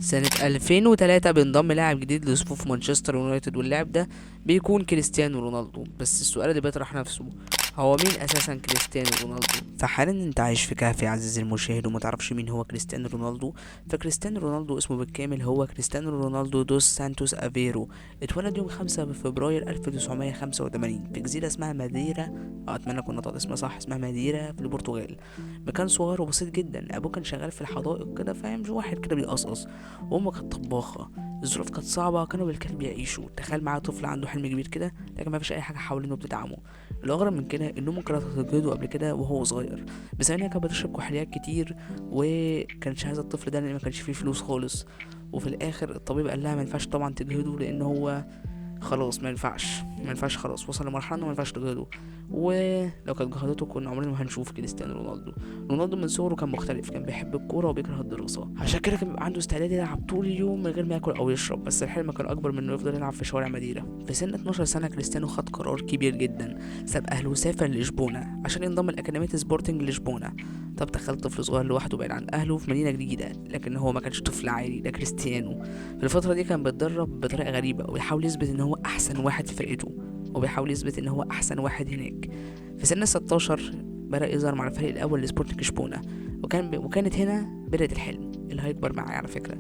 سنة 2003 بينضم لاعب جديد لصفوف مانشستر يونايتد، واللاعب ده بيكون كريستيانو رونالدو. بس السؤال اللي بيطرح نفسه، هو مين اساسا كريستيانو رونالدو؟ فحالا انت عايش في كهف يا عزيزي المشاهد وما تعرفش مين هو كريستيانو رونالدو. فكريستيانو رونالدو اسمه بالكامل هو كريستيانو رونالدو دوس سانتوس افيرو. اتولد يوم 5 فبراير 1985 في جزيرة اسمها ماديرا. اتمنى اكون نطقت اسمها صح، اسمها ماديرا في البرتغال. مكان صغير وبسيط جدا. ابوه كان شغال في الحدائق كده، فاهم، واحد كده بيقصقص، وامه كانت طباخه. الظروف كانت صعبه، كانوا بالكاد بيعيشوا. تخيل معايا طفل عنده حلم كبير كده لكن ما فيش اي حاجه حوالينه بتدعمه. الاغرب من كده ان امه كانت هتجهده قبل كده وهو صغير، بس هي كانت بتشرب كحوليات كتير وكانش عايزه الطفل ده لان ما كانش فيه فلوس خالص. وفي الاخر الطبيب قال لها ما ينفعش طبعا تجهده لان هو خلاص ما ينفعش خلاص، وصل لمرحله انه ما ينفعش تجهده. ولو كانت جهدته كنا عمرنا ما هنشوف كريستيانو رونالدو. رونالدو من صغره كان مختلف، كان بيحب الكوره وبيكره الدراسه، عشان كده كان بيبقى عنده استعداد يلعب طول اليوم من غير ما ياكل او يشرب. بس الحلم كان اكبر من انه يفضل يلعب في شوارع مدينه. في سن 12 سنه كريستيانو خد قرار كبير جدا، ساب اهله وسافر لشبونه عشان ينضم لاكاديميه سبورتنج لشبونه. طب تخيل طفل صغير لوحده بعيد عن اهله في مدينه جديده، لكن هو ما كانش طفل عادي، ده كريستيانو. في الفتره دي كان بيتدرب بطريقه غريبه وبيحاول يثبت ان هو احسن واحد في فرقته، وبيحاول يثبت ان هو احسن واحد هناك. في سن 16 بدأ يظهر مع الفريق الاول لسبورتنج شبونه، وكانت هنا بداية الحلم اللي هيكبر معاه على فكرة.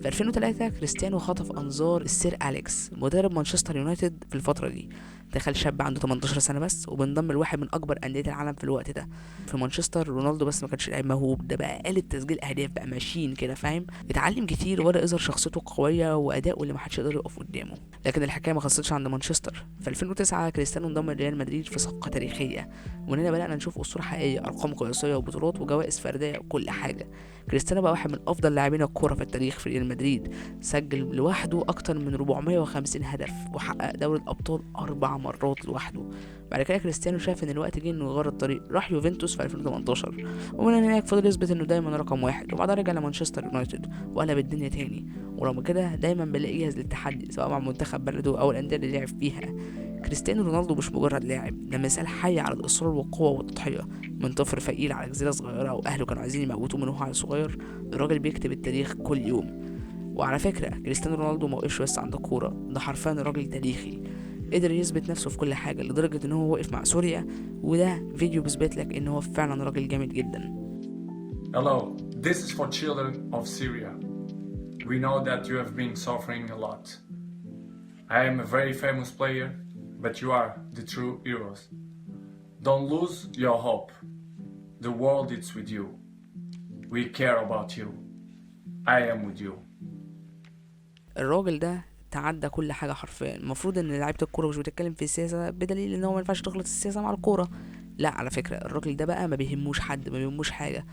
في 2003 كريستيانو خطف انظار السير اليكس مدرب مانشستر يونايتد في الفتره دي. دخل شاب عنده 18 سنه بس وبنضم لواحد من اكبر انديه العالم في الوقت ده في مانشستر. رونالدو بس ما كانش لاعب موهوب، ده بقى آلة تسجيل اهداف، بقى ماشين كده، فاهم. اتعلم كتير وبدا يظهر شخصيته قويه واداؤه اللي ما حدش يقدر يقف قدامه. لكن الحكايه ما خلصتش عند مانشستر. في 2009 كريستيانو انضم لريال مدريد في صفقه تاريخيه، ومن هنا بدانا نشوف اسطوره حقيقيه، ارقام قياسيه وبطولات وجوائز فرديه وكل حاجه. كريستيانو بقى واحد من افضل لاعبين الكوره في التاريخ في ريال مدريد. سجل لوحده اكتر من 450 هدف وحقق دوري الابطال 4 مرات لوحده. بعد كده كريستيانو شاف ان الوقت جه انه يغير الطريق، راح يوفنتوس في 2018، ومن هناك فضل يثبت انه دايما رقم واحد. وبعدها رجع لمانشستر يونايتد وقلب الدنيا تاني. ورغم كده دايما بيلاقي جاهز للتحدي سواء مع منتخب بلده او الانديه اللي لعب فيها. كريستيانو رونالدو مش مجرد لاعب، ده مثال حي على الاصرار والقوه والتضحيه. من طفل فقير على جزيره صغيره واهله كانوا عايزين يموتوه من وهو صغير، الراجل بيكتب التاريخ كل يوم. وعلى فكرة كريستيانو رونالدو ما وقفش بس عند الكورة، ده حرفيا راجل تاريخي، قدر يثبت نفسه في كل حاجة لدرجة ان هو وقف مع سوريا، وده فيديو بيثبت لك ان هو فعلا راجل جامد جدا. Hello, this is for children of Syria. We know that you have been suffering a lot. I am a very famous player, but you are the true heroes. Don't lose your hope. The world is with you. We care about you. I am with you. الراجل ده تعدى كل حاجة حرفيا. المفروض ان لعيبة الكورة مش بتتكلم في السياسة بدليل ان هو ما ينفعش تخلط السياسة مع الكورة. لا، على فكرة الراجل ده بقى ما بيهموش حد، ما بيهموش حاجة.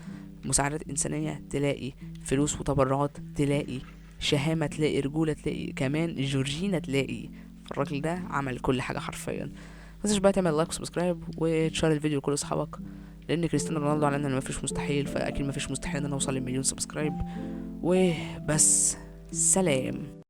مساعدات إنسانية تلاقي، فلوس وتبرعات تلاقي، شهامة تلاقي، رجولة تلاقي، كمان جورجينا تلاقي. فالراجل ده عمل كل حاجة حرفيا. متنساش بقى تعمل لايك وسبسكرايب وتشير الفيديو لكل اصحابك، لان كريستيانو رونالدو على ان مفيش مستحيل، فاكيد مفيش مستحيل ان انا اوصل ل1,000,000 سبسكرايب. وبس، سلام.